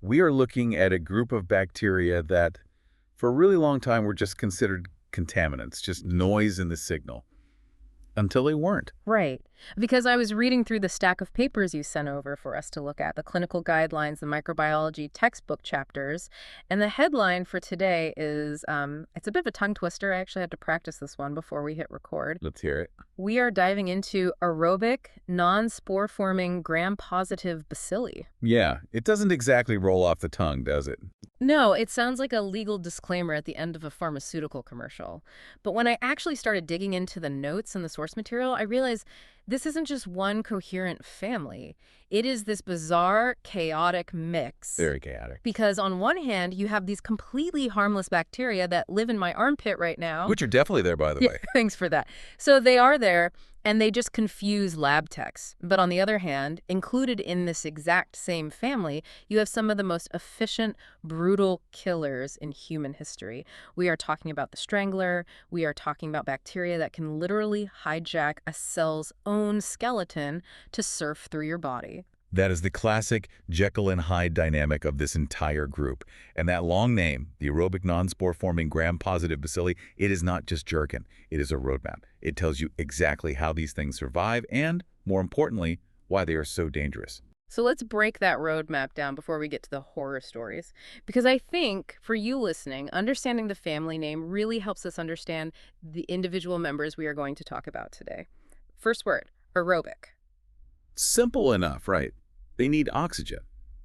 We are looking at a group of bacteria that, for a really long time, were just considered contaminants, just noise in the signal, until they weren't. Right. Because I was reading through the stack of papers you sent over for us to look at, the clinical guidelines, the microbiology textbook chapters, and the headline for today is, it's a bit of a tongue twister. I actually had to practice this one before we hit record. Let's hear it. We are diving into aerobic non-spore-forming gram-positive bacilli. Yeah, it doesn't exactly roll off the tongue, does it? No, it sounds like a legal disclaimer at the end of a pharmaceutical commercial. But when I actually started digging into the notes and the source material, I realized this isn't just one coherent family. It is this bizarre, chaotic mix. Very chaotic. Because on one hand, you have these completely harmless bacteria that live in my armpit right now. Which are definitely there, by the way. Thanks for that. So they are there, and they just confuse lab techs. But on the other hand, included in this exact same family, you have some of the most efficient, brutal killers in human history. We are talking about the strangler. We are talking about bacteria that can literally hijack a cell's own skeleton to surf through your body. That is the classic Jekyll and Hyde dynamic of this entire group. And that long name, the aerobic non-spore-forming gram-positive bacilli, it is not just jargon. It is a roadmap. It tells you exactly how these things survive and, more importantly, why they are so dangerous. So let's break that roadmap down before we get to the horror stories. Because I think, for you listening, understanding the family name really helps us understand the individual members we are going to talk about today. First word, aerobic. Simple enough, right? They need oxygen,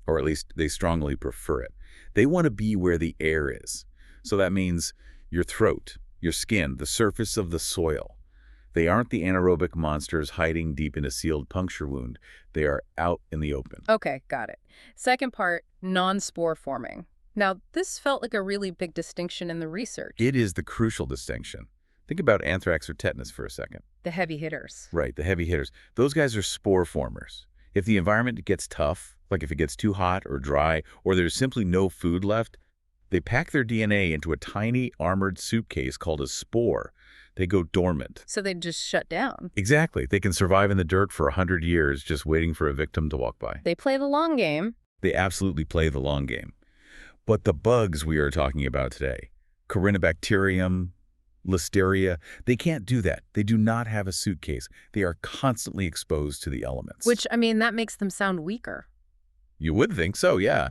or at least they strongly prefer it. They want to be where the air is. So that means your throat, your skin, the surface of the soil. They aren't the anaerobic monsters hiding deep in a sealed puncture wound. They are out in the open. Okay, got it. Second part, non-spore forming. Now, this felt like a really big distinction in the research. It is the crucial distinction. Think about anthrax or tetanus for a second. The heavy hitters. Right, the heavy hitters. Those guys are spore formers. If the environment gets tough, like if it gets too hot or dry, or there's simply no food left, they pack their DNA into a tiny armored suitcase called a spore. They go dormant. So they just shut down. Exactly. They can survive in the dirt for 100 years just waiting for a victim to walk by. They play the long game. They absolutely play the long game. But the bugs we are talking about today, Corynebacterium, Listeria, they can't do that. They do not have a suitcase. They are constantly exposed to the elements. Which, I mean, that makes them sound weaker. You would think so, yeah.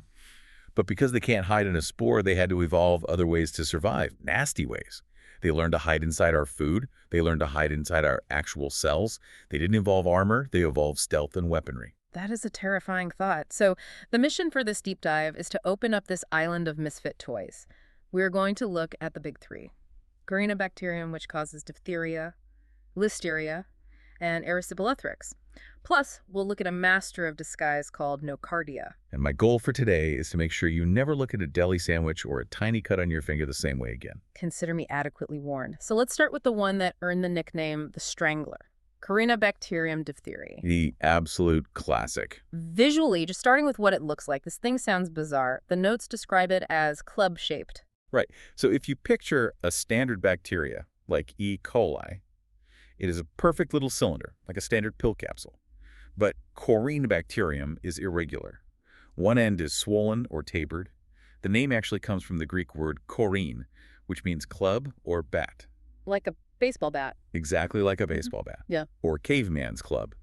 But because they can't hide in a spore, they had to evolve other ways to survive, nasty ways. They learned to hide inside our food. They learned to hide inside our actual cells. They didn't evolve armor. They evolved stealth and weaponry. That is a terrifying thought. So the mission for this deep dive is to open up this island of misfit toys. We're going to look at the big three. Corynebacterium, which causes diphtheria, Listeria, and erysipelathrix. Plus, we'll look at a master of disguise called nocardia. And my goal for today is to make sure you never look at a deli sandwich or a tiny cut on your finger the same way again. Consider me adequately warned. So let's start with the one that earned the nickname the Strangler, Corynebacterium diphtheriae. The absolute classic. Visually, just starting with what it looks like, this thing sounds bizarre. The notes describe it as club-shaped. Right. So if you picture a standard bacteria, like E. coli, it is a perfect little cylinder, like a standard pill capsule. But Corynebacterium is irregular. One end is swollen or tapered. The name actually comes from the Greek word koryn, which means club or bat. Like a baseball bat. Exactly like a baseball bat. Yeah. Or caveman's club.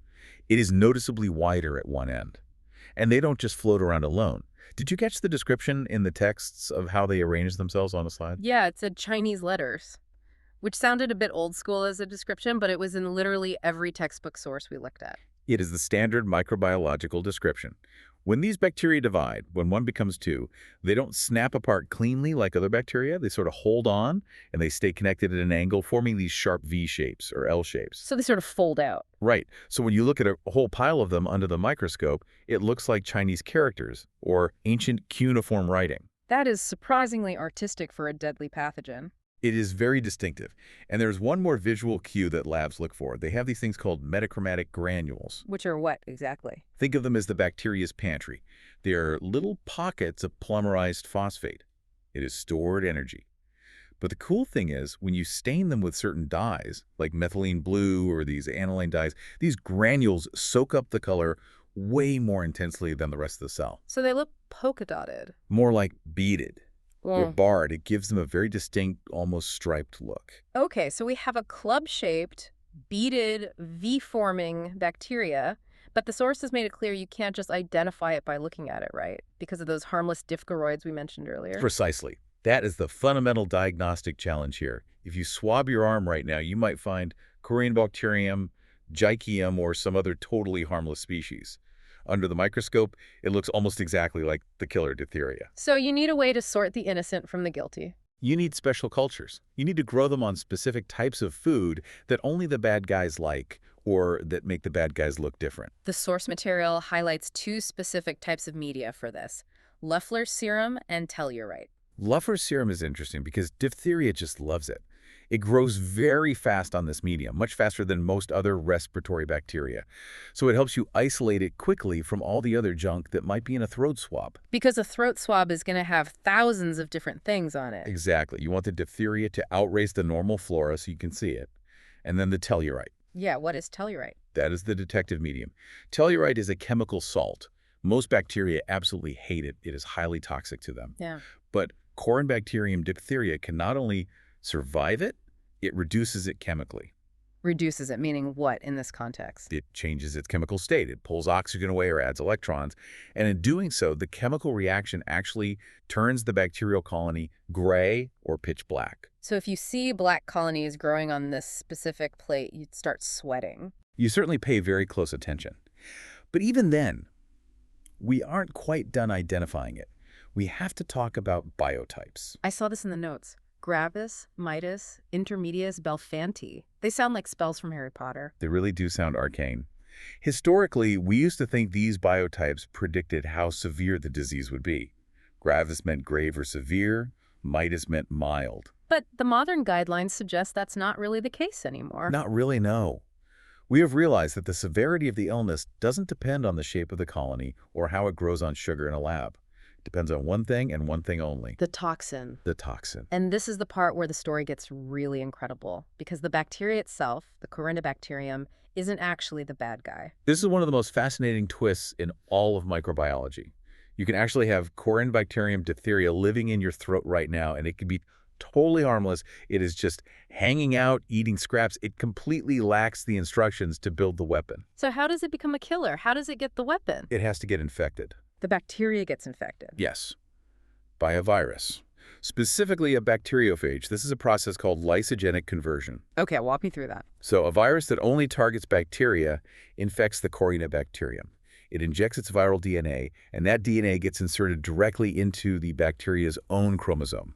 It is noticeably wider at one end. And they don't just float around alone. Did you catch the description in the texts of how they arrange themselves on a slide? Yeah, it said Chinese letters, which sounded a bit old school as a description, but it was in literally every textbook source we looked at. It is the standard microbiological description. When these bacteria divide, when one becomes two, they don't snap apart cleanly like other bacteria. They sort of hold on, and they stay connected at an angle, forming these sharp V shapes or L shapes. So they sort of fold out. Right. So when you look at a whole pile of them under the microscope, it looks like Chinese characters or ancient cuneiform writing. That is surprisingly artistic for a deadly pathogen. It is very distinctive. And there's one more visual cue that labs look for. They have these things called metachromatic granules. Which are what, exactly? Think of them as the bacteria's pantry. They are little pockets of polymerized phosphate. It is stored energy. But the cool thing is, when you stain them with certain dyes, like methylene blue or these aniline dyes, these granules soak up the color way more intensely than the rest of the cell. So they look polka-dotted. More like beaded or Mm. barred. It gives them a very distinct, almost striped look. Okay, so we have a club-shaped, beaded, V-forming bacteria, but the source has made it clear you can't just identify it by looking at it, right? Because of those harmless diphthoroids we mentioned earlier. Precisely. That is the fundamental diagnostic challenge here. If you swab your arm right now, you might find Corynebacterium, Jichium, or some other totally harmless species. Under the microscope, it looks almost exactly like the killer diphtheria. So you need a way to sort the innocent from the guilty. You need special cultures. You need to grow them on specific types of food that only the bad guys like, or that make the bad guys look different. The source material highlights two specific types of media for this: Loeffler's serum and tellurite. Loeffler's serum is interesting because diphtheria just loves it. It grows very fast on this medium, much faster than most other respiratory bacteria. So it helps you isolate it quickly from all the other junk that might be in a throat swab. Because a throat swab is going to have thousands of different things on it. Exactly. You want the diphtheria to outrace the normal flora so you can see it. And then the tellurite. Yeah, what is tellurite? That is the detective medium. Tellurite is a chemical salt. Most bacteria absolutely hate it. It is highly toxic to them. Yeah. But Corynebacterium diphtheria can not only survive it, it reduces it chemically. Reduces it, meaning what in this context? It changes its chemical state. It pulls oxygen away or adds electrons. And in doing so, the chemical reaction actually turns the bacterial colony gray or pitch black. So if you see black colonies growing on this specific plate, you'd start sweating. You certainly pay very close attention. But even then, we aren't quite done identifying it. We have to talk about biotypes. I saw this in the notes. Gravis, Mitis, Intermedius, Belfanti. They sound like spells from Harry Potter. They really do sound arcane. Historically, we used to think these biotypes predicted how severe the disease would be. Gravis meant grave or severe. Mitis meant mild. But the modern guidelines suggest that's not really the case anymore. Not really, no. We have realized that the severity of the illness doesn't depend on the shape of the colony or how it grows on sugar in a lab. It depends on one thing and one thing only. The toxin. The toxin. And this is the part where the story gets really incredible, because the bacteria itself, the Corynebacterium, isn't actually the bad guy. This is one of the most fascinating twists in all of microbiology. You can actually have Corynebacterium diphtheria living in your throat right now, and it can be totally harmless. It is just hanging out, eating scraps. It completely lacks the instructions to build the weapon. So how does it become a killer? How does it get the weapon? It has to get infected. The bacteria gets infected. Yes, by a virus. Specifically a bacteriophage. This is a process called lysogenic conversion. Okay, walk me through that. So a virus that only targets bacteria infects the Corynebacterium. It injects its viral DNA, and that DNA gets inserted directly into the bacteria's own chromosome.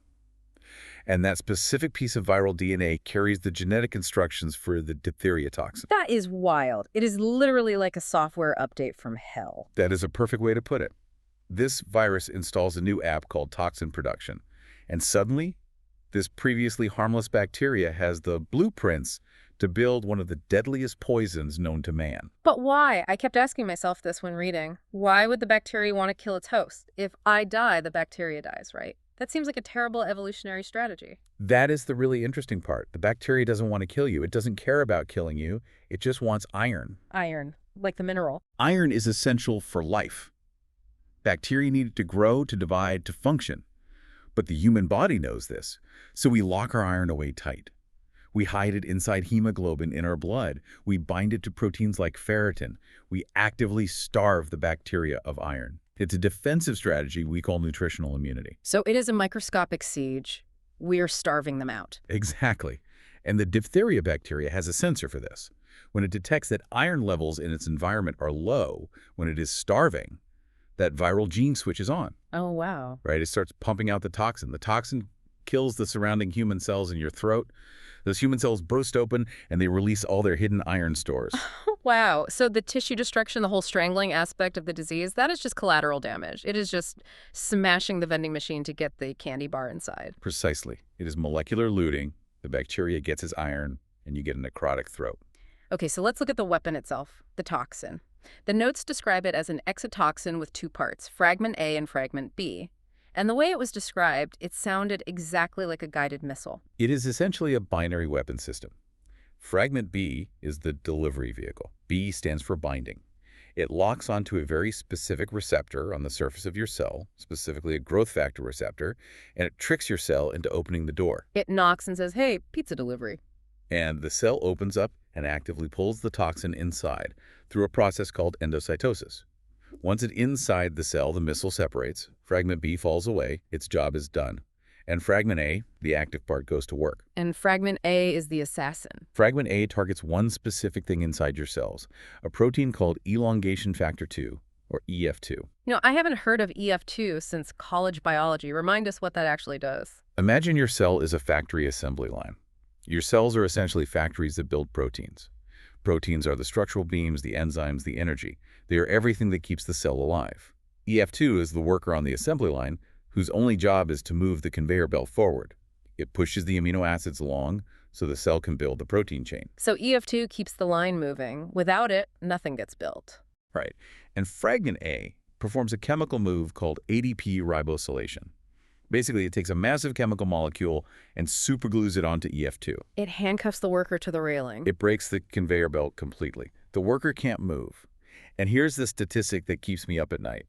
And that specific piece of viral DNA carries the genetic instructions for the diphtheria toxin. That is wild. It is literally like a software update from hell. That is a perfect way to put it. This virus installs a new app called toxin production. And suddenly, this previously harmless bacteria has the blueprints to build one of the deadliest poisons known to man. But why? I kept asking myself this when reading. Why would the bacteria want to kill its host? If I die, the bacteria dies, right? That seems like a terrible evolutionary strategy. That is the really interesting part. The bacteria doesn't want to kill you. It doesn't care about killing you. It just wants iron. Iron, like the mineral. Iron is essential for life. Bacteria need it to grow, to divide, to function. But the human body knows this, so we lock our iron away tight. We hide it inside hemoglobin in our blood. We bind it to proteins like ferritin. We actively starve the bacteria of iron. It's a defensive strategy we call nutritional immunity. So it is a microscopic siege. We're starving them out. Exactly. And the diphtheria bacteria has a sensor for this. When it detects that iron levels in its environment are low, when it is starving, that viral gene switches on. Oh, wow. Right? It starts pumping out the toxin. The toxin kills the surrounding human cells in your throat. Those human cells burst open and they release all their hidden iron stores. Wow. So the tissue destruction, the whole strangling aspect of the disease, that is just collateral damage. It is just smashing the vending machine to get the candy bar inside. Precisely. It is molecular looting. The bacteria gets its iron and you get a necrotic throat. Okay, so let's look at the weapon itself, the toxin. The notes describe it as an exotoxin with two parts, fragment A and fragment B. And the way it was described, it sounded exactly like a guided missile. It is essentially a binary weapon system. Fragment B is the delivery vehicle. B stands for binding. It locks onto a very specific receptor on the surface of your cell, specifically a growth factor receptor, and it tricks your cell into opening the door. It knocks and says, hey, pizza delivery. And the cell opens up and actively pulls the toxin inside through a process called endocytosis. Once it's inside the cell, the missile separates, fragment B falls away, its job is done. And fragment A, the active part, goes to work. And fragment A is the assassin. Fragment A targets one specific thing inside your cells, a protein called elongation factor 2, or EF2. I haven't heard of EF2 since college biology. Remind us what that actually does. Imagine your cell is a factory assembly line. Your cells are essentially factories that build proteins. Proteins are the structural beams, the enzymes, the energy. They are everything that keeps the cell alive. EF2 is the worker on the assembly line whose only job is to move the conveyor belt forward. It pushes the amino acids along so the cell can build the protein chain. So EF2 keeps the line moving. Without it, nothing gets built. Right. And fragment A performs a chemical move called ADP ribosylation. Basically, it takes a massive chemical molecule and superglues it onto EF2. It handcuffs the worker to the railing. It breaks the conveyor belt completely. The worker can't move. And here's the statistic that keeps me up at night.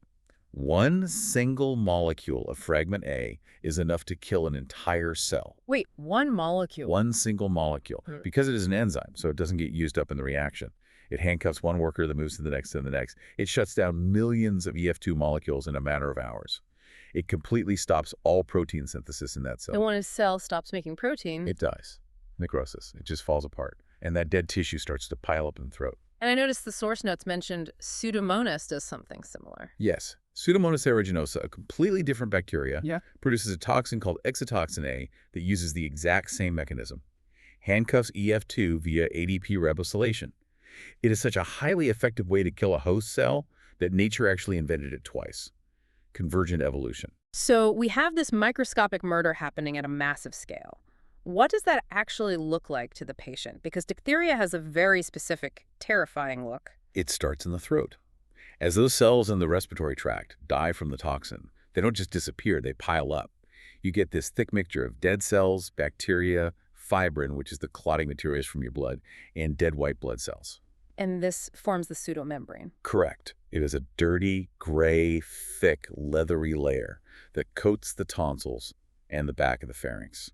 One single molecule of fragment A is enough to kill an entire cell. Wait, one molecule? One single molecule. Because it is an enzyme, so it doesn't get used up in the reaction. It handcuffs one worker that moves to the next and the next. It shuts down millions of EF2 molecules in a matter of hours. It completely stops all protein synthesis in that cell. And when a cell stops making protein... It dies. Necrosis. It just falls apart. And that dead tissue starts to pile up in the throat. And I noticed the source notes mentioned Pseudomonas does something similar. Yes. Pseudomonas aeruginosa, a completely different bacteria, produces a toxin called exotoxin A that uses the exact same mechanism. Handcuffs EF2 via ADP ribosylation. It is such a highly effective way to kill a host cell that nature actually invented it twice. Convergent evolution. So we have this microscopic murder happening at a massive scale. What does that actually look like to the patient? Because diphtheria has a very specific, terrifying look. It starts in the throat. As those cells in the respiratory tract die from the toxin, they don't just disappear, they pile up. You get this thick mixture of dead cells, bacteria, fibrin, which is the clotting materials from your blood, and dead white blood cells. And this forms the pseudomembrane. Correct. It is a dirty, gray, thick, leathery layer that coats the tonsils and the back of the pharynx.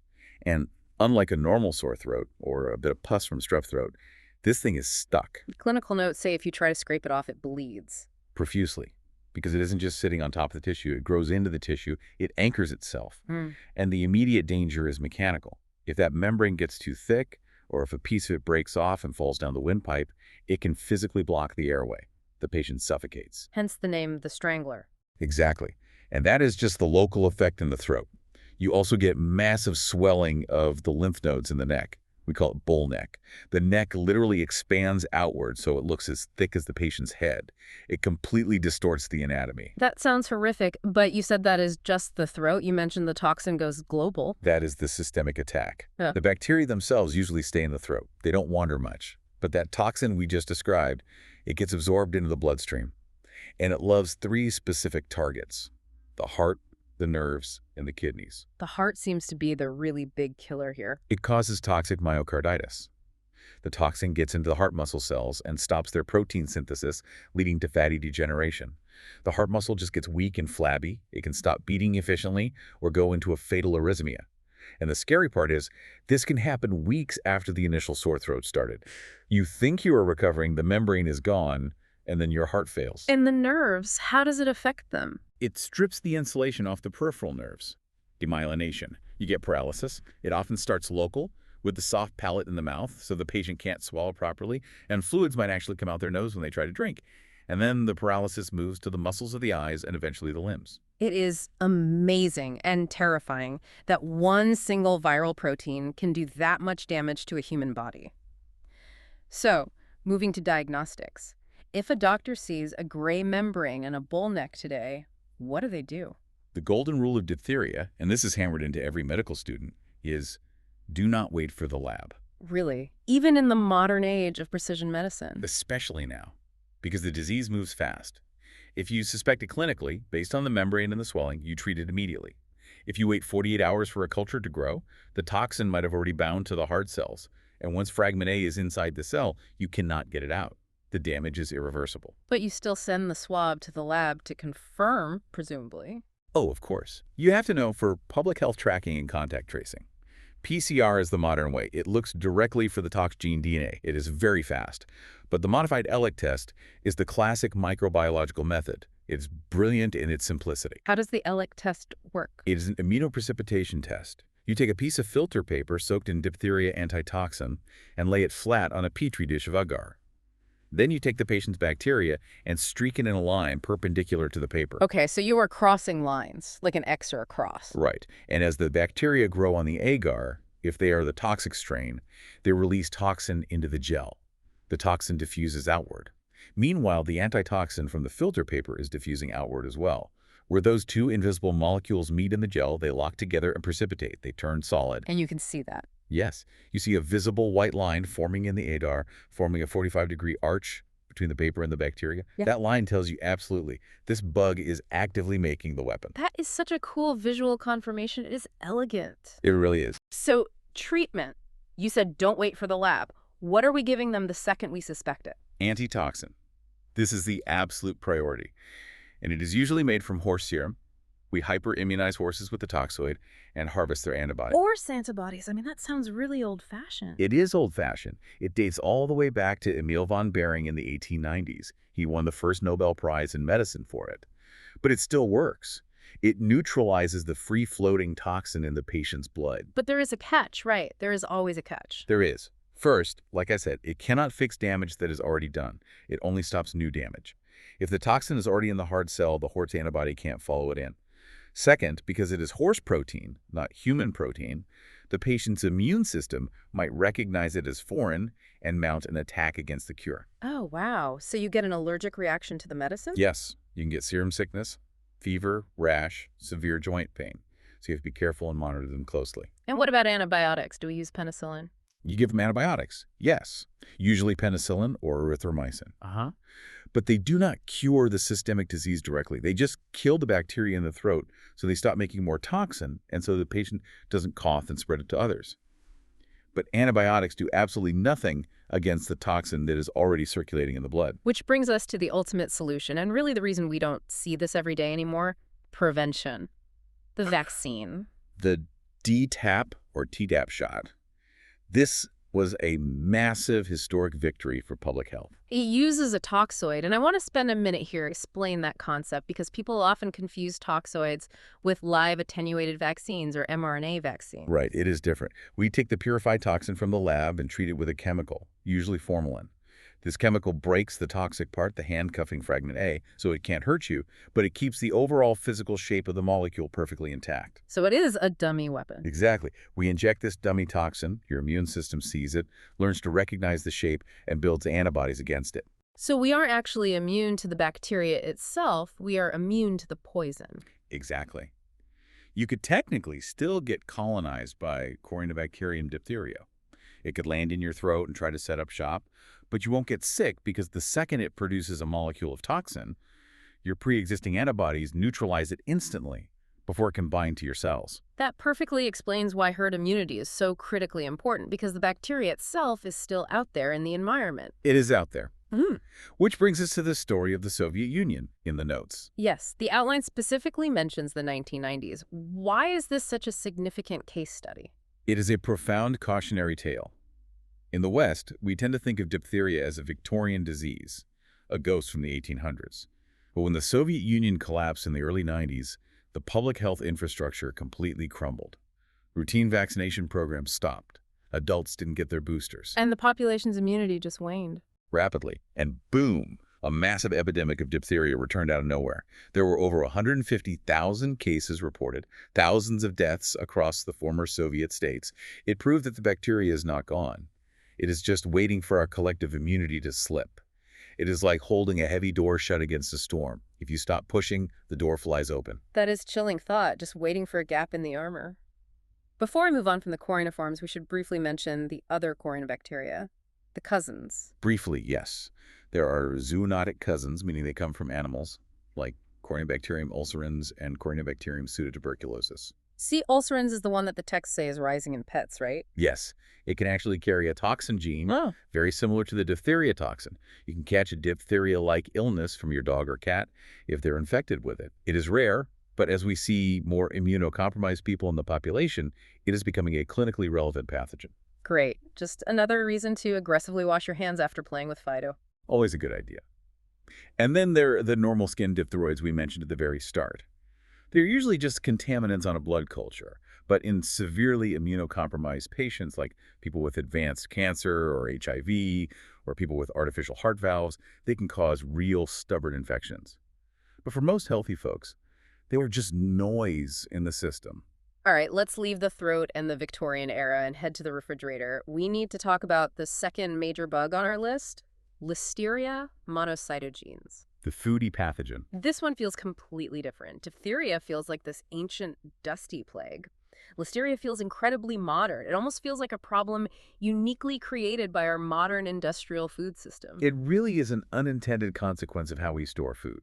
And unlike a normal sore throat or a bit of pus from strep throat, this thing is stuck. Clinical notes say if you try to scrape it off, it bleeds. Profusely. Because it isn't just sitting on top of the tissue, it grows into the tissue, it anchors itself. And the immediate danger is mechanical. If that membrane gets too thick, or if a piece of it breaks off and falls down the windpipe, it can physically block the airway. The patient suffocates. Hence the name the strangler. Exactly. And that is just the local effect in the throat. You also get massive swelling of the lymph nodes in the neck. We call it bull neck. The neck literally expands outward so it looks as thick as the patient's head. It completely distorts the anatomy. That sounds horrific, but you said that is just the throat. You mentioned the toxin goes global. That is the systemic attack. Yeah. The bacteria themselves usually stay in the throat. They don't wander much. But that toxin we just described, it gets absorbed into the bloodstream. And it loves 3 specific targets: the heart, the nerves, and the kidneys. The heart seems to be the really big killer here. It causes toxic myocarditis. The toxin gets into the heart muscle cells and stops their protein synthesis, leading to fatty degeneration. The heart muscle just gets weak and flabby. It can stop beating efficiently or go into a fatal arrhythmia. And the scary part is, this can happen weeks after the initial sore throat started. You think you are recovering, the membrane is gone, and then your heart fails. And the nerves, how does it affect them? It strips the insulation off the peripheral nerves. Demyelination. You get paralysis. It often starts local, with the soft palate in the mouth, so the patient can't swallow properly, and fluids might actually come out their nose when they try to drink. And then the paralysis moves to the muscles of the eyes and eventually the limbs. It is amazing and terrifying that one single viral protein can do that much damage to a human body. So, moving to diagnostics. If a doctor sees a gray membrane and a bull neck today, what do they do? The golden rule of diphtheria, and this is hammered into every medical student, is do not wait for the lab. Really? Even in the modern age of precision medicine? Especially now, because the disease moves fast. If you suspect it clinically, based on the membrane and the swelling, you treat it immediately. If you wait 48 hours for a culture to grow, the toxin might have already bound to the hard cells, and once fragment A is inside the cell, you cannot get it out. the damage is irreversible. But you still send the swab to the lab to confirm, presumably. Oh, of course. You have to know for public health tracking and contact tracing. PCR is the modern way. It looks directly for the tox gene DNA. It is very fast. But the modified ELIC test is the classic microbiological method. It's brilliant in its simplicity. How does the ELIC test work? It is an immunoprecipitation test. You take a piece of filter paper soaked in diphtheria antitoxin and lay it flat on a petri dish of agar. Then you take the patient's bacteria and streak it in a line perpendicular to the paper. Okay, so you are crossing lines, like an X or a cross. Right. And as the bacteria grow on the agar, if they are the toxic strain, they release toxin into the gel. The toxin diffuses outward. Meanwhile, the antitoxin from the filter paper is diffusing outward as well. Where those two invisible molecules meet in the gel, they lock together and precipitate. They turn solid. And you can see that. Yes, you see a visible white line forming in the agar, forming a 45-degree arch between the paper and the bacteria. Yeah. That line tells you absolutely this bug is actively making the weapon. That is such a cool visual confirmation. It is elegant. It really is. So, treatment. You said don't wait for the lab. What are we giving them the second we suspect it? Antitoxin. This is the absolute priority. And it is usually made from horse serum. We hyper-immunize horses with the toxoid and harvest their antibody. Horse antibodies. I mean, that sounds really old-fashioned. It is old-fashioned. It dates all the way back to Emil von Behring in the 1890s. He won the first Nobel Prize in medicine for it. But it still works. It neutralizes the free-floating toxin in the patient's blood. But there is a catch, right? There is always a catch. There is. First, like I said, it cannot fix damage that is already done. It only stops new damage. If the toxin is already in the hard cell, the horse antibody can't follow it in. Second, because it is horse protein, not human protein, the patient's immune system might recognize it as foreign and mount an attack against the cure. Oh, wow. So you get an allergic reaction to the medicine? Yes, you can get serum sickness, fever, rash, severe joint pain. So you have to be careful and monitor them closely. And what about antibiotics? Do we use penicillin? You give them antibiotics, yes, usually penicillin or erythromycin. But they do not cure the systemic disease directly. They just kill the bacteria in the throat, so they stop making more toxin, and so the patient doesn't cough and spread it to others. But antibiotics do absolutely nothing against the toxin that is already circulating in the blood. Which brings us to the ultimate solution, and really the reason we don't see this every day anymore, prevention. The vaccine. The DTaP or Tdap shot. This was a massive historic victory for public health. It uses a toxoid, and I want to spend a minute here explain that concept because people often confuse toxoids with live attenuated vaccines or mRNA vaccines. Right, it is different. We take the purified toxin from the lab and treat it with a chemical, usually formalin. This chemical breaks the toxic part, the handcuffing fragment A, so it can't hurt you, but it keeps the overall physical shape of the molecule perfectly intact. So it is a dummy weapon. Exactly. We inject this dummy toxin, your immune system sees it, learns to recognize the shape, and builds antibodies against it. So we aren't actually immune to the bacteria itself, we are immune to the poison. Exactly. You could technically still get colonized by Corynebacterium diphtheria. It could land in your throat and try to set up shop, but you won't get sick because the second it produces a molecule of toxin, your pre-existing antibodies neutralize it instantly before it can bind to your cells. That perfectly explains why herd immunity is so critically important because the bacteria itself is still out there in the environment. It is out there. Which brings us to the story of the Soviet Union in the notes. Yes, the outline specifically mentions the 1990s. Why is this such a significant case study? It is a profound cautionary tale. In the West, we tend to think of diphtheria as a Victorian disease, a ghost from the 1800s. But when the Soviet Union collapsed in the early 90s, the public health infrastructure completely crumbled. Routine vaccination programs stopped. Adults didn't get their boosters. And the population's immunity just waned. Rapidly. And boom, a massive epidemic of diphtheria returned out of nowhere. There were over 150,000 cases reported, thousands of deaths across the former Soviet states. It proved that the bacteria is not gone. It is just waiting for our collective immunity to slip. It is like holding a heavy door shut against a storm. If you stop pushing, the door flies open. That is chilling thought, just waiting for a gap in the armor. Before we move on from the coroniforms, we should briefly mention the other corynebacteria, the cousins. Briefly, yes. There are zoonotic cousins, meaning they come from animals, like Corynebacterium ulcerans and Corynebacterium pseudotuberculosis. C. ulcerans is the one that the texts say is rising in pets, right? Yes, it can actually carry a toxin gene, Oh. very similar to the diphtheria toxin. You can catch a diphtheria-like illness from your dog or cat if they're infected with it. It is rare, but as we see more immunocompromised people in the population, it is becoming a clinically relevant pathogen. Great. Just another reason to aggressively wash your hands after playing with Fido. Always a good idea. And then there are the normal skin diphtheroids we mentioned at the very start. They're usually just contaminants on a blood culture, but in severely immunocompromised patients like people with advanced cancer or HIV or people with artificial heart valves, they can cause real stubborn infections. But for most healthy folks, they were just noise in the system. All right, let's leave the throat and the Victorian era and head to the refrigerator. We need to talk about the second major bug on our list, Listeria monocytogenes. The foodie pathogen. This one feels completely different. Diphtheria feels like this ancient, dusty plague. Listeria feels incredibly modern. It almost feels like a problem uniquely created by our modern industrial food system. It really is an unintended consequence of how we store food.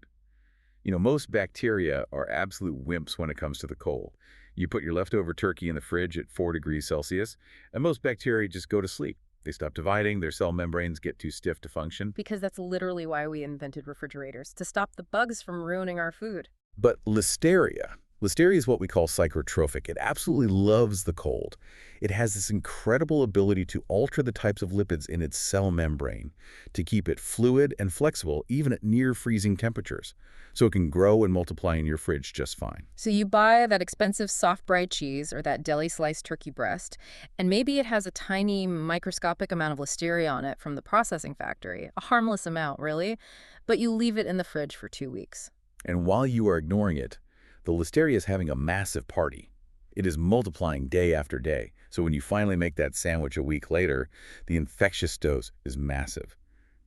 You know, most bacteria are absolute wimps when it comes to the cold. You put your leftover turkey in the fridge at 4 degrees Celsius, and most bacteria just go to sleep. They stop dividing, their cell membranes get too stiff to function. Because that's literally why we invented refrigerators, to stop the bugs from ruining our food. But Listeria is what we call psychotrophic. It absolutely loves the cold. It has this incredible ability to alter the types of lipids in its cell membrane to keep it fluid and flexible even at near freezing temperatures, so it can grow and multiply in your fridge just fine. So you buy that expensive soft bread cheese or that deli-sliced turkey breast, and maybe it has a tiny microscopic amount of Listeria on it from the processing factory, a harmless amount, really, but you leave it in the fridge for 2 weeks. And while you are ignoring it, the Listeria is having a massive party. It is multiplying day after day, so when you finally make that sandwich a week later, the infectious dose is massive.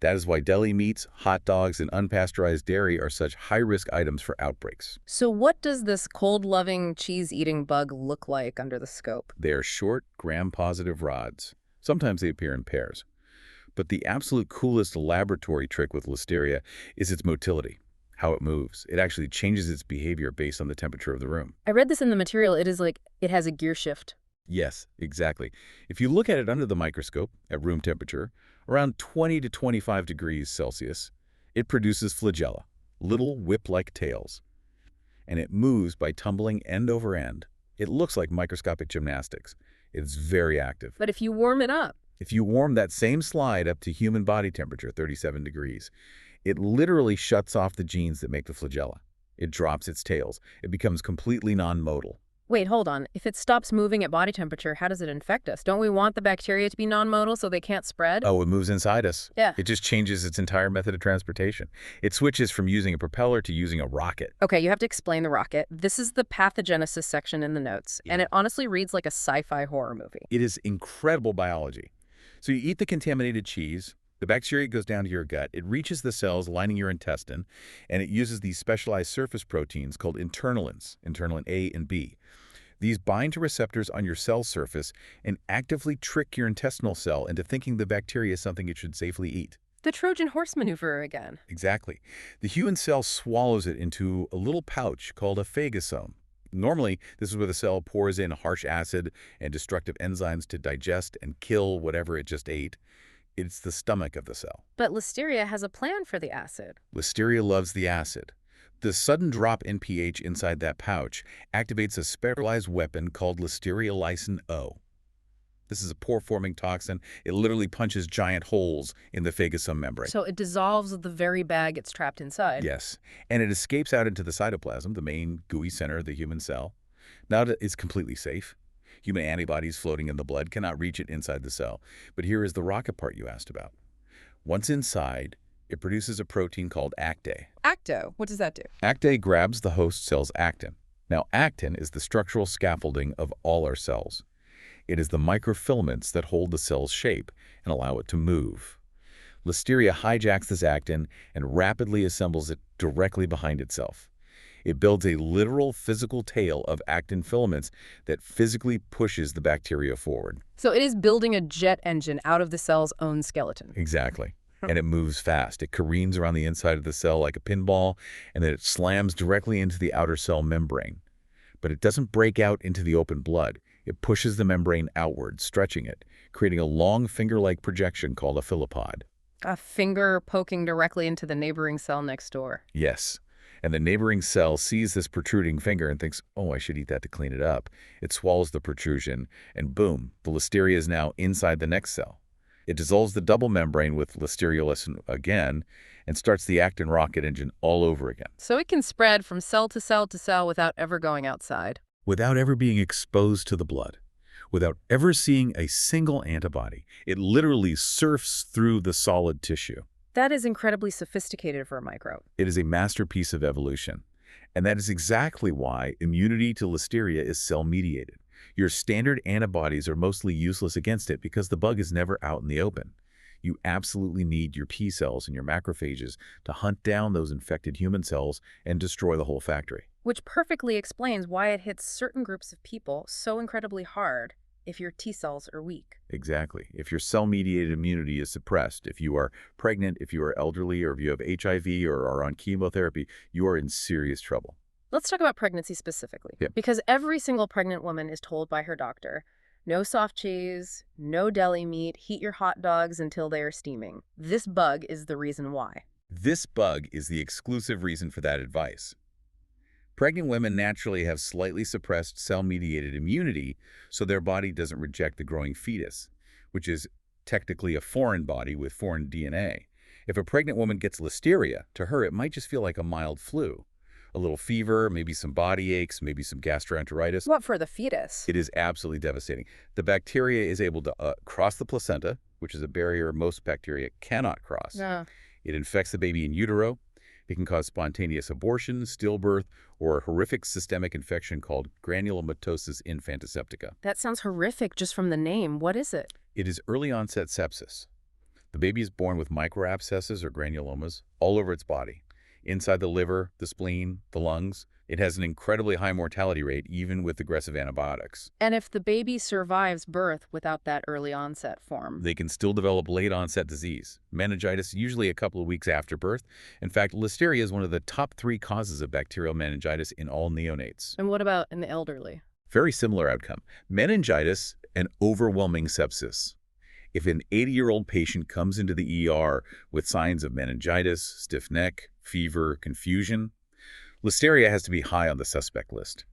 That is why deli meats, hot dogs, and unpasteurized dairy are such high-risk items for outbreaks. So what does this cold-loving, cheese-eating bug look like under the scope? They are short, gram-positive rods. Sometimes they appear in pairs. But the absolute coolest laboratory trick with Listeria is its motility, how it moves. It actually changes its behavior based on the temperature of the room. I read this in the material. It is like it has a gear shift. Yes, exactly. If you look at it under the microscope at room temperature, around 20 to 25 degrees Celsius, it produces flagella, little whip-like tails. And it moves by tumbling end over end. It looks like microscopic gymnastics. It's very active. But if you warm it up? If you warm that same slide up to human body temperature, 37 degrees, it literally shuts off the genes that make the flagella. It drops its tails. It becomes completely non-modal. Wait, hold on. If it stops moving at body temperature, how does it infect us? Don't we want the bacteria to be non-modal so they can't spread? Oh, it moves inside us. Yeah. It just changes its entire method of transportation. It switches from using a propeller to using a rocket. Okay, you have to explain the rocket. This is the pathogenesis section in the notes, and it honestly reads like a sci-fi horror movie. It is incredible biology. So you eat the contaminated cheese, the bacteria goes down to your gut, it reaches the cells lining your intestine, and it uses these specialized surface proteins called internalins, internalin A and B. These bind to receptors on your cell surface and actively trick your intestinal cell into thinking the bacteria is something it should safely eat. The Trojan horse maneuver again. Exactly. The human cell swallows it into a little pouch called a phagosome. Normally, this is where the cell pours in harsh acid and destructive enzymes to digest and kill whatever it just ate. It's the stomach of the cell. But Listeria has a plan for the acid. Listeria loves the acid. The sudden drop in pH inside that pouch activates a specialized weapon called Listeria lysine O. This is a pore-forming toxin. It literally punches giant holes in the phagosome membrane. So it dissolves the very bag it's trapped inside. Yes, and it escapes out into the cytoplasm, the main gooey center of the human cell. Now it's completely safe. Human antibodies floating in the blood cannot reach it inside the cell. But here is the rocket part you asked about. Once inside, it produces a protein called actin. Acto, what does that do? Actin grabs the host cell's actin. Now, actin is the structural scaffolding of all our cells. It is the microfilaments that hold the cell's shape and allow it to move. Listeria hijacks this actin and rapidly assembles it directly behind itself. It builds a literal physical tail of actin filaments that physically pushes the bacteria forward. So it is building a jet engine out of the cell's own skeleton. Exactly. And it moves fast. It careens around the inside of the cell like a pinball, and then it slams directly into the outer cell membrane. But it doesn't break out into the open blood. It pushes the membrane outward, stretching it, creating a long finger-like projection called a phylipod. A finger poking directly into the neighboring cell next door. Yes. And the neighboring cell sees this protruding finger and thinks, oh, I should eat that to clean it up. It swallows the protrusion, and boom, the listeria is now inside the next cell. It dissolves the double membrane with listeriolysin again and starts the actin rocket engine all over again. So it can spread from cell to cell to cell without ever going outside. Without ever being exposed to the blood, without ever seeing a single antibody. It literally surfs through the solid tissue. That is incredibly sophisticated for a microbe. It is a masterpiece of evolution. And that is exactly why immunity to listeria is cell-mediated. Your standard antibodies are mostly useless against it because the bug is never out in the open. You absolutely need your P cells and your macrophages to hunt down those infected human cells and destroy the whole factory. Which perfectly explains why it hits certain groups of people so incredibly hard if your T cells are weak. Exactly. If your cell-mediated immunity is suppressed, if you are pregnant, if you are elderly, or if you have HIV or are on chemotherapy, you are in serious trouble. Let's talk about pregnancy specifically. Yeah. Because every single pregnant woman is told by her doctor, no soft cheese, no deli meat, heat your hot dogs until they are steaming. This bug is the reason why. This bug is the exclusive reason for that advice. Pregnant women naturally have slightly suppressed cell-mediated immunity, so their body doesn't reject the growing fetus, which is technically a foreign body with foreign DNA. If a pregnant woman gets listeria, to her it might just feel like a mild flu. A little fever, maybe some body aches, maybe some gastroenteritis. What for the fetus? It is absolutely devastating. The bacteria is able to cross the placenta, which is a barrier most bacteria cannot cross. It infects the baby in utero. It can cause spontaneous abortion, stillbirth, or a horrific systemic infection called granulomatosis infantiseptica. That sounds horrific just from the name. What is it? It is early-onset sepsis. The baby is born with microabscesses or granulomas all over its body. Inside the liver, the spleen, the lungs. It has an incredibly high mortality rate, even with aggressive antibiotics. And if the baby survives birth without that early onset form? They can still develop late onset disease. Meningitis, usually a couple of weeks after birth. In fact, listeria is one of the top 3 causes of bacterial meningitis in all neonates. And what about in the elderly? Very similar outcome. Meningitis and overwhelming sepsis. If an 80-year-old patient comes into the ER with signs of meningitis, stiff neck, fever, confusion, listeria has to be high on the suspect list.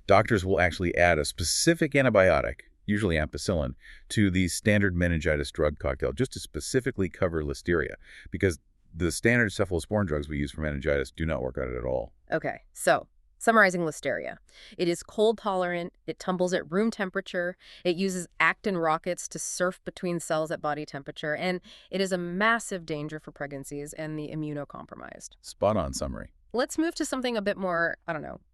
Doctors will actually add a specific antibiotic, usually ampicillin, to the standard meningitis drug cocktail just to specifically cover listeria, because the standard cephalosporin drugs we use for meningitis do not work on it at all. Okay, so summarizing listeria. It is cold tolerant, it tumbles at room temperature, it uses actin rockets to surf between cells at body temperature, and it is a massive danger for pregnancies and the immunocompromised. Spot on summary. Let's move to something a bit more,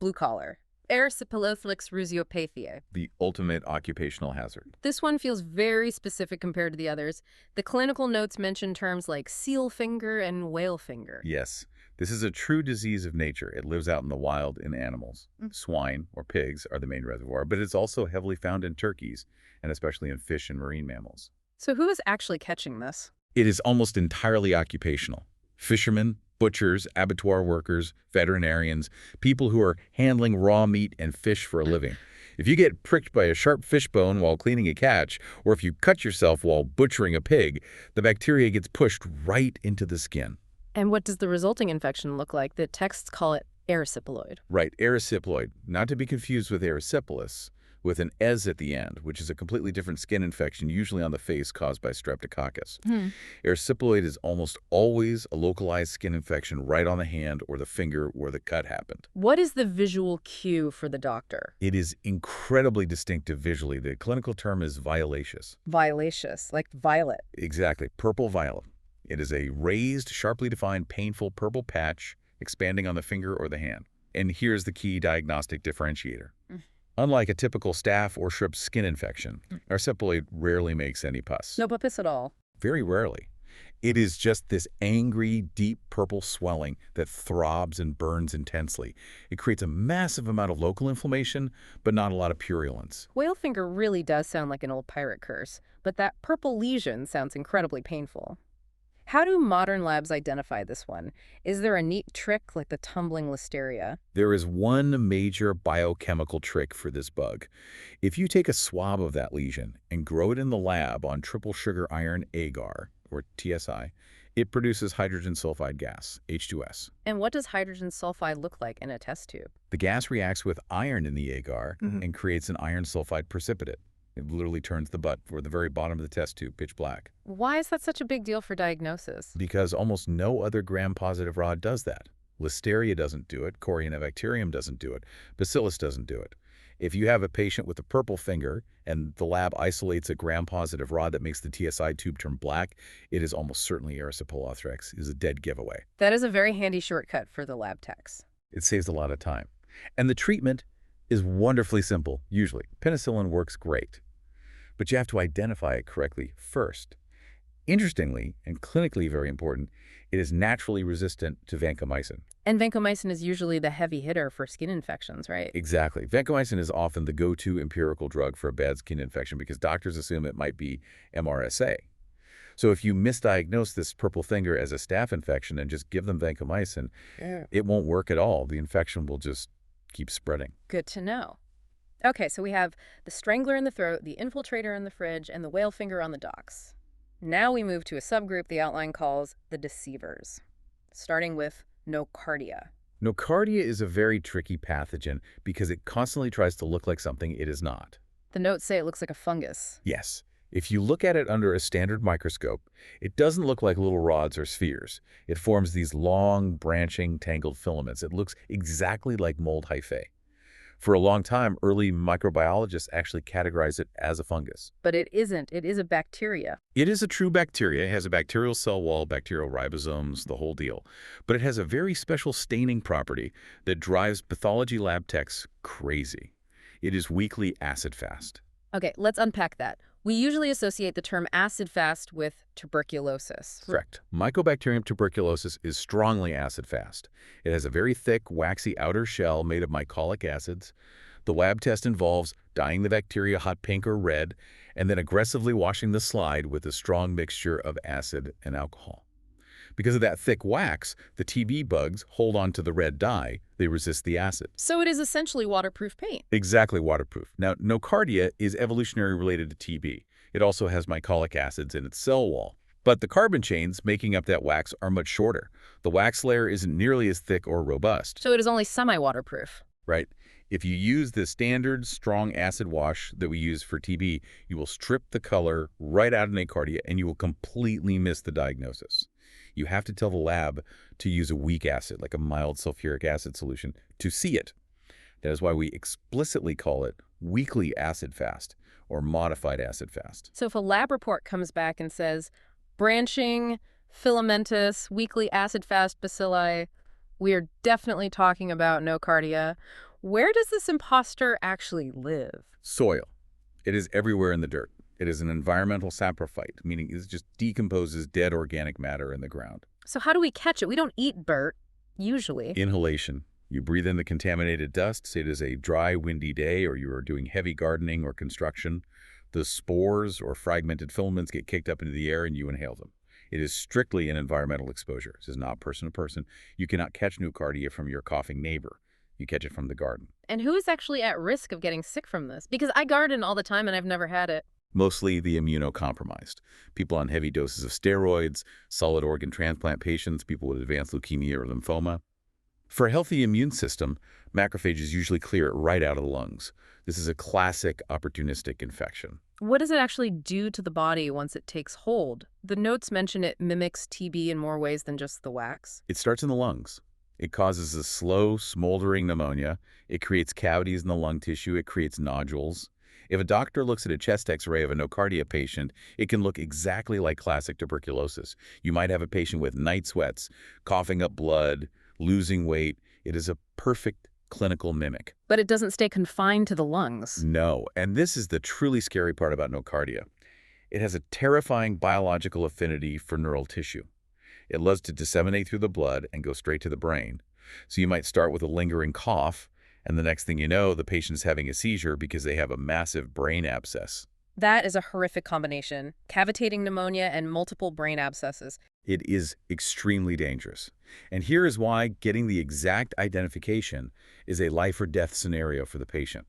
blue collar. Erysipelophilus rhizopathia. The ultimate occupational hazard. This one feels very specific compared to the others. The clinical notes mention terms like seal finger and whale finger. Yes. This is a true disease of nature. It lives out in the wild in animals. Swine, or pigs, are the main reservoir, but it's also heavily found in turkeys, and especially in fish and marine mammals. So who is actually catching this? It is almost entirely occupational. Fishermen, butchers, abattoir workers, veterinarians, people who are handling raw meat and fish for a living. If you get pricked by a sharp fish bone while cleaning a catch, or if you cut yourself while butchering a pig, the bacteria gets pushed right into the skin. And what does the resulting infection look like? The texts call it erysipeloid. Right, erysipeloid, not to be confused with erysipelas, with an "es" at the end, which is a completely different skin infection, usually on the face, caused by streptococcus. Erysipeloid is almost always a localized skin infection right on the hand or the finger where the cut happened. What is the visual cue for the doctor? It is incredibly distinctive visually. The clinical term is violaceous. Violaceous, like violet. Exactly, purple violet. It is a raised, sharply defined, painful purple patch expanding on the finger or the hand. And here's the key diagnostic differentiator. Unlike a typical staph or strep skin infection, erysipeloid rarely makes any pus. No pus at all. Very rarely. It is just this angry, deep purple swelling that throbs and burns intensely. It creates a massive amount of local inflammation, but not a lot of purulence. Whale finger really does sound like an old pirate curse, but that purple lesion sounds incredibly painful. How do modern labs identify this one? Is there a neat trick like the tumbling listeria? There is one major biochemical trick for this bug. If you take a swab of that lesion and grow it in the lab on triple sugar iron agar, or TSI, it produces hydrogen sulfide gas, H2S. And what does hydrogen sulfide look like in a test tube? The gas reacts with iron in the agar and creates an iron sulfide precipitate. It literally turns the butt, or the very bottom of the test tube, pitch black. Why is that such a big deal for diagnosis? Because almost no other gram-positive rod does that. Listeria doesn't do it, Corynebacterium doesn't do it, Bacillus doesn't do it. If you have a patient with a purple finger and the lab isolates a gram-positive rod that makes the TSI tube turn black, it is almost certainly Erysipelotherex. It is a dead giveaway. That is a very handy shortcut for the lab techs. It saves a lot of time. And the treatment is wonderfully simple, usually. Penicillin works great. But you have to identify it correctly first. Interestingly, and clinically very important, it is naturally resistant to vancomycin. And vancomycin is usually the heavy hitter for skin infections, right? Exactly. Vancomycin is often the go-to empirical drug for a bad skin infection because doctors assume it might be MRSA. So if you misdiagnose this purple finger as a staph infection and just give them vancomycin, it won't work at all. The infection will just keep spreading. Good to know. Okay, so we have the strangler in the throat, the infiltrator in the fridge, and the whale finger on the docks. Now we move to a subgroup the outline calls the deceivers, starting with nocardia. Nocardia is a very tricky pathogen because it constantly tries to look like something it is not. The notes say it looks like a fungus. Yes. If you look at it under a standard microscope, it doesn't look like little rods or spheres. It forms these long, branching, tangled filaments. It looks exactly like mold hyphae. For a long time, early microbiologists actually categorized it as a fungus. But it isn't. It is a bacteria. It is a true bacteria. It has a bacterial cell wall, bacterial ribosomes, the whole deal. But it has a very special staining property that drives pathology lab techs crazy. It is weakly acid-fast. Okay, let's unpack that. We usually associate the term acid-fast with tuberculosis. Correct. Mycobacterium tuberculosis is strongly acid-fast. It has a very thick, waxy outer shell made of mycolic acids. The lab test involves dyeing the bacteria hot pink or red, and then aggressively washing the slide with a strong mixture of acid and alcohol. Because of that thick wax, the TB bugs hold on to the red dye. They resist the acid. So it is essentially waterproof paint. Exactly waterproof. Now, nocardia is evolutionary related to TB. It also has mycolic acids in its cell wall. But the carbon chains making up that wax are much shorter. The wax layer isn't nearly as thick or robust. So it is only semi-waterproof. Right? If you use the standard strong acid wash that we use for TB, you will strip the color right out of nocardia and you will completely miss the diagnosis. You have to tell the lab to use a weak acid, like a mild sulfuric acid solution, to see it. That is why we explicitly call it weakly acid-fast or modified acid-fast. So if a lab report comes back and says, branching, filamentous, weakly acid-fast bacilli, we are definitely talking about nocardia. Where does this imposter actually live? Soil. It is everywhere in the dirt. It is an environmental saprophyte, meaning it just decomposes dead organic matter in the ground. So how do we catch it? We don't eat dirt, usually. Inhalation. You breathe in the contaminated dust, say it is a dry, windy day, or you are doing heavy gardening or construction. The spores or fragmented filaments get kicked up into the air and you inhale them. It is strictly an environmental exposure. This is not person to person. You cannot catch nocardia from your coughing neighbor. You catch it from the garden. And who is actually at risk of getting sick from this? Because I garden all the time and I've never had it. Mostly the immunocompromised. People on heavy doses of steroids, solid organ transplant patients, people with advanced leukemia or lymphoma. For a healthy immune system, macrophages usually clear it right out of the lungs. This is a classic opportunistic infection. What does it actually do to the body once it takes hold? The notes mention it mimics TB in more ways than just the wax. It starts in the lungs. It causes a slow, smoldering pneumonia. It creates cavities in the lung tissue. It creates nodules. If a doctor looks at a chest x-ray of a nocardia patient, it can look exactly like classic tuberculosis. You might have a patient with night sweats, coughing up blood, losing weight. It is a perfect clinical mimic. But it doesn't stay confined to the lungs. No, and this is the truly scary part about nocardia. It has a terrifying biological affinity for neural tissue. It loves to disseminate through the blood and go straight to the brain. So you might start with a lingering cough, and the next thing you know, the patient's having a seizure because they have a massive brain abscess. That is a horrific combination. Cavitating pneumonia and multiple brain abscesses. It is extremely dangerous. And here is why getting the exact identification is a life or death scenario for the patient.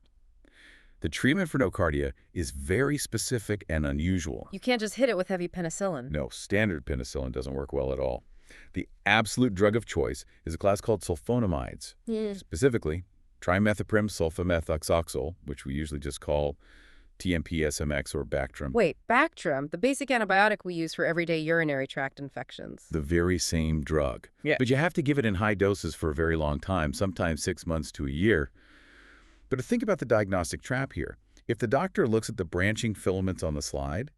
The treatment for nocardia is very specific and unusual. You can't just hit it with heavy penicillin. No, standard penicillin doesn't work well at all. The absolute drug of choice is a class called sulfonamides. Specifically, trimethoprim sulfamethoxoxyl, which we usually just call TMP-SMX or Bactrim. Wait, Bactrim, the basic antibiotic we use for everyday urinary tract infections. The very same drug. Yeah. But you have to give it in high doses for a very long time, sometimes 6 months to a year. But think about the diagnostic trap here. If the doctor looks at the branching filaments on the slide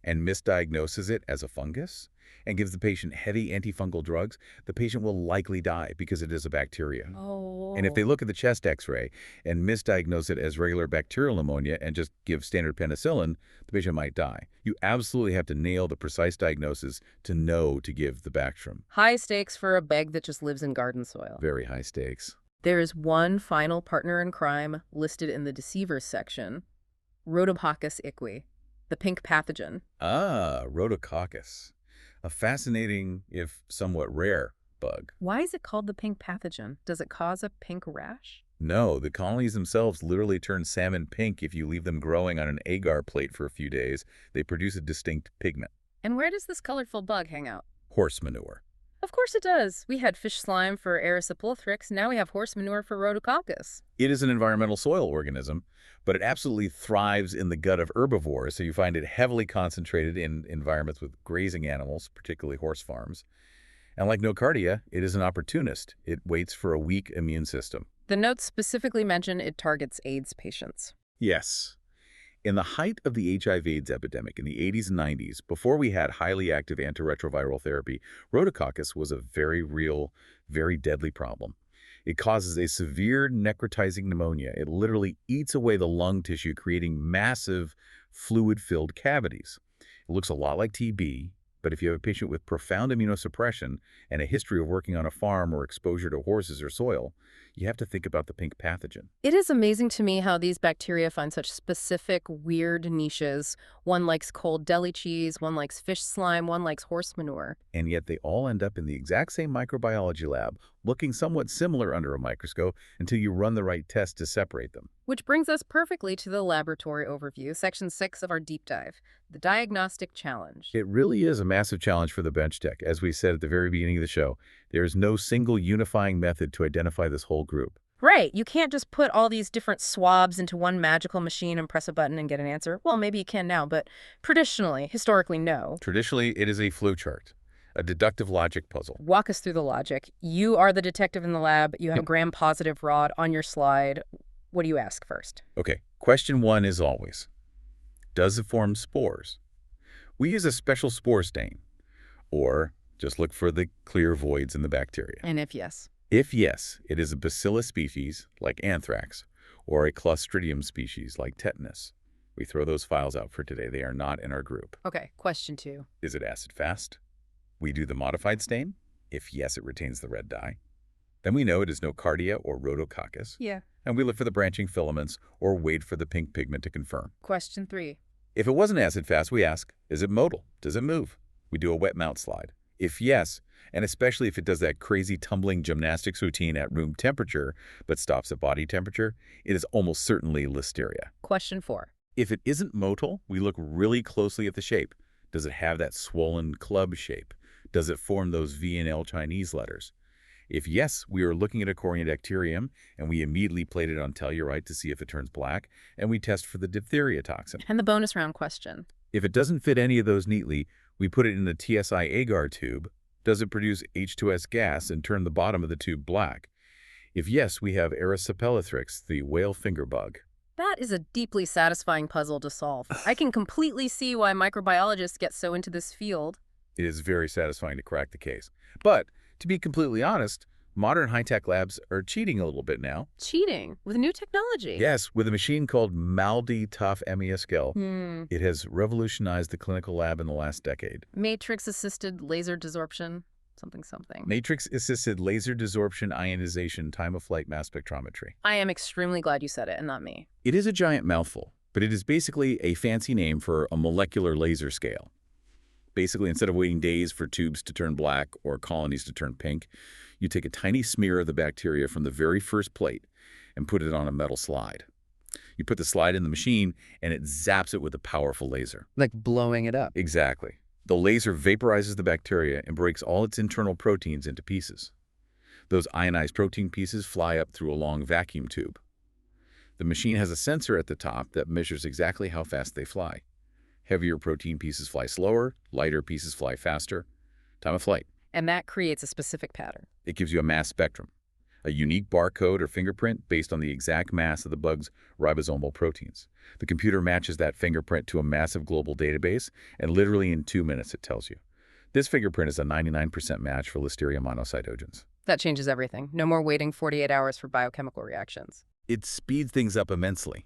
and misdiagnoses it as a fungus and gives the patient heavy antifungal drugs, the patient will likely die because it is a bacteria. Oh. And if they look at the chest x-ray and misdiagnose it as regular bacterial pneumonia and just give standard penicillin, the patient might die. You absolutely have to nail the precise diagnosis to know to give the Bactrim. High stakes for a bag that just lives in garden soil. Very high stakes. There is one final partner in crime listed in the deceivers section, Rhodopoccus equi, the pink pathogen. Ah, Rhodococcus. A fascinating, if somewhat rare, bug. Why is it called the pink pathogen? Does it cause a pink rash? No, the colonies themselves literally turn salmon pink if you leave them growing on an agar plate for a few days. They produce a distinct pigment. And where does this colorful bug hang out? Horse manure. Of course it does. We had fish slime for Erysipelathrix. Now we have horse manure for Rhodococcus. It is an environmental soil organism, but it absolutely thrives in the gut of herbivores, so you find it heavily concentrated in environments with grazing animals, particularly horse farms. And like nocardia, it is an opportunist. It waits for a weak immune system. The notes specifically mention it targets AIDS patients. Yes. In the height of the HIV/AIDS epidemic in the 80s and 90s, before we had highly active antiretroviral therapy, Rhodococcus was a very real, very deadly problem. It causes a severe necrotizing pneumonia. It literally eats away the lung tissue, creating massive fluid-filled cavities. It looks a lot like TB, but if you have a patient with profound immunosuppression and a history of working on a farm or exposure to horses or soil, you have to think about the pink pathogen. It is amazing to me how these bacteria find such specific, weird niches. One likes cold deli cheese, one likes fish slime, one likes horse manure. And yet they all end up in the exact same microbiology lab, looking somewhat similar under a microscope until you run the right test to separate them. Which brings us perfectly to the laboratory overview, section 6 of our deep dive, the diagnostic challenge. It really is a massive challenge for the bench tech. As we said at the very beginning of the show, there is no single unifying method to identify this whole group. Right. You can't just put all these different swabs into one magical machine and press a button and get an answer. Well, maybe you can now, but historically, no. Traditionally, it is a flowchart, a deductive logic puzzle. Walk us through the logic. You are the detective in the lab. You have a gram-positive rod on your slide. What do you ask first? Okay, question 1 is always, does it form spores? We use a special spore stain, or just look for the clear voids in the bacteria. And if yes? If yes, it is a Bacillus species, like anthrax, or a Clostridium species, like tetanus. We throw those files out for today. They are not in our group. Okay, question 2. Is it acid-fast? We do the modified stain. If yes, it retains the red dye. Then we know it is nocardia or Rhodococcus. Yeah. And we look for the branching filaments or wait for the pink pigment to confirm. Question 3. If it wasn't acid-fast, we ask, is it modal? Does it move? We do a wet mount slide. If yes, and especially if it does that crazy tumbling gymnastics routine at room temperature but stops at body temperature, it is almost certainly listeria. Question 4. If it isn't motile, we look really closely at the shape. Does it have that swollen club shape? Does it form those V and L Chinese letters? If yes, we are looking at a Corynebacterium, and we immediately plate it on tellurite to see if it turns black, and we test for the diphtheria toxin. And the bonus round question. If it doesn't fit any of those neatly, we put it in the TSI agar tube. Does it produce H2S gas and turn the bottom of the tube black? If yes, we have Erysipelathrix, the whale finger bug. That is a deeply satisfying puzzle to solve. I can completely see why microbiologists get so into this field. It is very satisfying to crack the case. But, to be completely honest, modern high-tech labs are cheating a little bit now. Cheating? With new technology? Yes, with a machine called MALDI-TOF MESCL. It has revolutionized the clinical lab in the last decade. Matrix-assisted laser desorption, something. Matrix-assisted laser desorption ionization time-of-flight mass spectrometry. I am extremely glad you said it and not me. It is a giant mouthful, but it is basically a fancy name for a molecular laser scale. Basically, instead of waiting days for tubes to turn black or colonies to turn pink, you take a tiny smear of the bacteria from the very first plate and put it on a metal slide. You put the slide in the machine, and it zaps it with a powerful laser. Like blowing it up. Exactly. The laser vaporizes the bacteria and breaks all its internal proteins into pieces. Those ionized protein pieces fly up through a long vacuum tube. The machine has a sensor at the top that measures exactly how fast they fly. Heavier protein pieces fly slower, lighter pieces fly faster. Time of flight. And that creates a specific pattern. It gives you a mass spectrum, a unique barcode or fingerprint based on the exact mass of the bug's ribosomal proteins. The computer matches that fingerprint to a massive global database, and literally in 2 minutes it tells you. This fingerprint is a 99% match for Listeria monocytogenes. That changes everything. No more waiting 48 hours for biochemical reactions. It speeds things up immensely.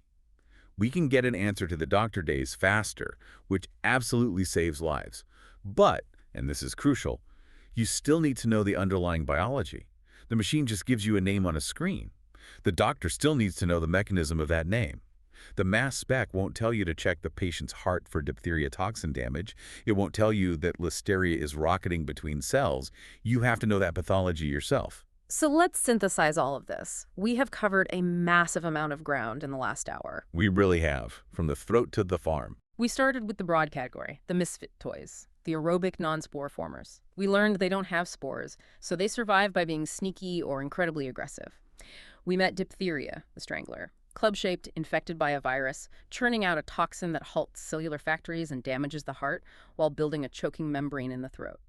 We can get an answer to the doctor days faster, which absolutely saves lives. But, and this is crucial, you still need to know the underlying biology. The machine just gives you a name on a screen. The doctor still needs to know the mechanism of that name. The mass spec won't tell you to check the patient's heart for diphtheria toxin damage. It won't tell you that Listeria is rocketing between cells. You have to know that pathology yourself. So let's synthesize all of this. We have covered a massive amount of ground in the last hour. We really have, from the throat to the farm. We started with the broad category, the misfit toys, the aerobic non-spore formers. We learned they don't have spores, so they survive by being sneaky or incredibly aggressive. We met diphtheria, the strangler, club-shaped, infected by a virus, churning out a toxin that halts cellular factories and damages the heart while building a choking membrane in the throat.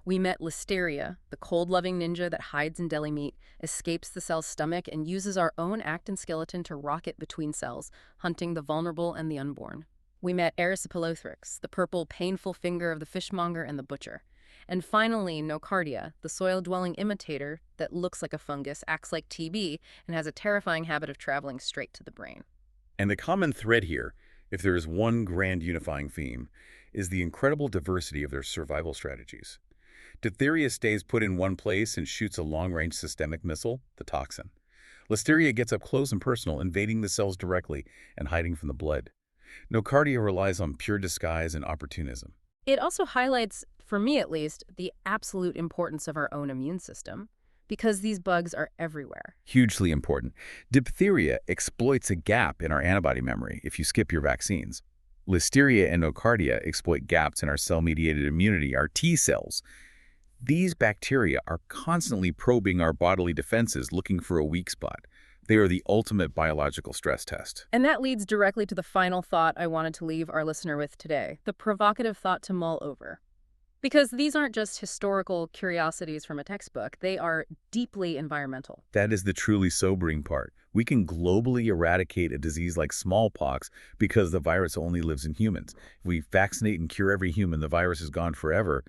We met Listeria, the cold-loving ninja that hides in deli meat, escapes the cell's stomach, and uses our own actin skeleton to rocket between cells, hunting the vulnerable and the unborn. We met Erysipelotheryx, the purple, painful finger of the fishmonger and the butcher. And finally, Nocardia, the soil-dwelling imitator that looks like a fungus, acts like TB, and has a terrifying habit of traveling straight to the brain. And the common thread here, if there is one grand unifying theme, is the incredible diversity of their survival strategies. Diphtheria stays put in one place and shoots a long-range systemic missile, the toxin. Listeria gets up close and personal, invading the cells directly and hiding from the blood. Nocardia relies on pure disguise and opportunism. It also highlights, for me at least, the absolute importance of our own immune system, because these bugs are everywhere. Hugely important. Diphtheria exploits a gap in our antibody memory if you skip your vaccines. Listeria and Nocardia exploit gaps in our cell-mediated immunity, our T cells. These bacteria are constantly probing our bodily defenses, looking for a weak spot. They are the ultimate biological stress test. And that leads directly to the final thought I wanted to leave our listener with today, the provocative thought to mull over. Because these aren't just historical curiosities from a textbook, they are deeply environmental. That is the truly sobering part. We can globally eradicate a disease like smallpox because the virus only lives in humans. If we vaccinate and cure every human, the virus is gone forever.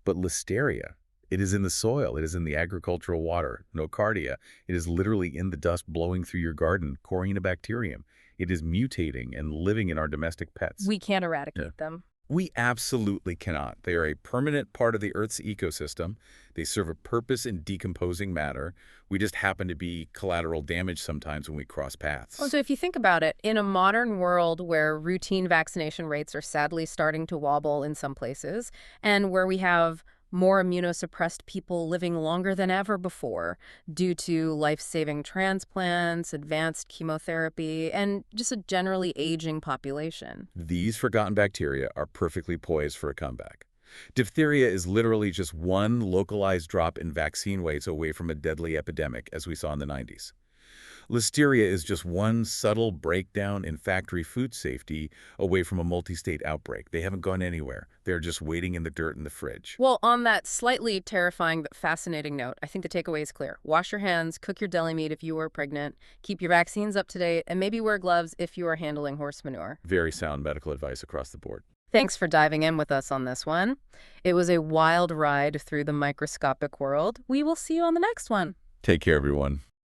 But Listeria, it is in the soil, it is in the agricultural water. Nocardia, it is literally in the dust blowing through your garden, Corynebacterium. It is mutating and living in our domestic pets. We can't eradicate them. We absolutely cannot. They are a permanent part of the Earth's ecosystem. They serve a purpose in decomposing matter. We just happen to be collateral damage sometimes when we cross paths. Well, so if you think about it, in a modern world where routine vaccination rates are sadly starting to wobble in some places, and where we have more immunosuppressed people living longer than ever before due to life-saving transplants, advanced chemotherapy, and just a generally aging population. These forgotten bacteria are perfectly poised for a comeback. Diphtheria is literally just one localized drop in vaccine weights away from a deadly epidemic, as we saw in the 90s. Listeria is just one subtle breakdown in factory food safety away from a multi-state outbreak. They haven't gone anywhere. They're just waiting in the dirt in the fridge. Well, on that slightly terrifying but fascinating note, I think the takeaway is clear. Wash your hands, cook your deli meat if you are pregnant, keep your vaccines up to date, and maybe wear gloves if you are handling horse manure. Very sound medical advice across the board. Thanks for diving in with us on this one. It was a wild ride through the microscopic world. We will see you on the next one. Take care, everyone.